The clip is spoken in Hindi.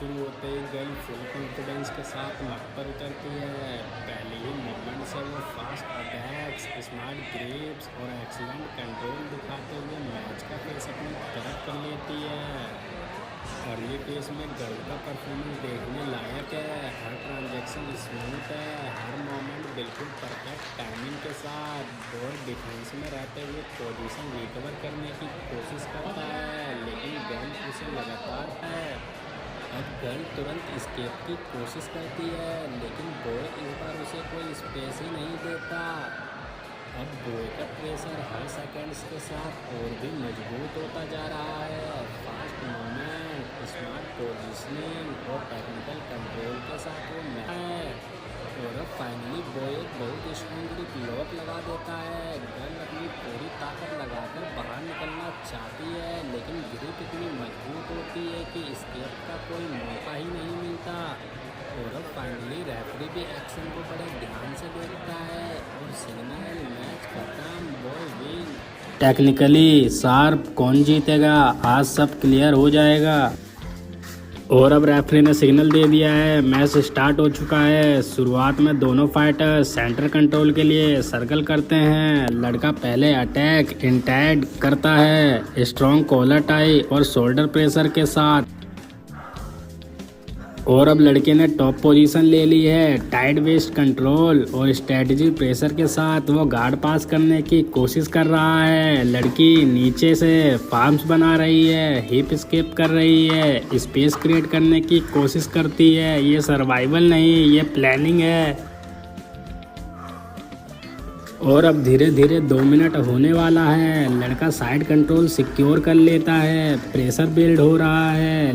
शुरू होते ही गर्ल फुल कॉन्फिडेंस के साथ मट पर उतरती है। पहले ही मोमेंट से वो फास्ट अटैक्स, स्मार्ट ग्रिप्स और एक्सीलेंट कंट्रोल दिखाते हुए मैच का फेस अपनी तरफ कर लेती है। अर्ली फेज में गर्ल का परफॉर्मेंस देखने लायक है। हर ट्रांजैक्शन स्मूथ है, हर मोमेंट बिल्कुल परफेक्ट टाइमिंग के साथ। बॉल डिफेंस में रहते हुए पोजीशन रिकवर करने की कोशिश करता है, लेकिन गर्ल उसे लगातार है। अब गर्ल तुरंत एस्केप की कोशिश करती है, लेकिन बॉय इस बार उसे कोई स्पेस ही नहीं देता। अब बॉय का प्रेशर हर सेकंड्स के साथ और भी मजबूत होता जा रहा है। फास्ट मूवमेंट, स्मार्ट पोजीशनिंग और टेक्निकल कंट्रोल के साथ वो मैच है। और अब फाइनली बॉय एक बहुत स्ट्रॉन्गली ब्लॉक लगा देता है। गर्ल अपनी पूरी ताकत लगाकर बाहर निकलना चाहती है, लेकिन ग्रिप इतनी मजबूत होती है कि एस्केप का कोई मौका ही नहीं मिलता। और अब फाइनली रेफरी भी एक्शन को बड़े ध्यान से देखता है और सिग्नल मैच खत्म, बॉय विन। टेक्निकली शार्प कौन जीतेगा, आज सब क्लियर हो जाएगा। और अब रेफरी ने सिग्नल दे दिया है, मैच स्टार्ट हो चुका है। शुरुआत में दोनों फाइटर सेंटर कंट्रोल के लिए सर्कल करते हैं। लड़का पहले अटैक इंटैड करता है, स्ट्रॉन्ग कॉलर टाई और शोल्डर प्रेशर के साथ। और अब लड़के ने टॉप पोजीशन ले ली है। टाइट वेस्ट कंट्रोल और स्ट्रेटजी प्रेशर के साथ वो गार्ड पास करने की कोशिश कर रहा है। लड़की नीचे से फार्म्स बना रही है, हिप स्केप कर रही है, स्पेस क्रिएट करने की कोशिश करती है। ये सर्वाइवल नहीं, ये प्लानिंग है। और अब धीरे धीरे 2 मिनट होने वाला है। लड़का साइड कंट्रोल सिक्योर कर लेता है, प्रेशर बिल्ड हो रहा है।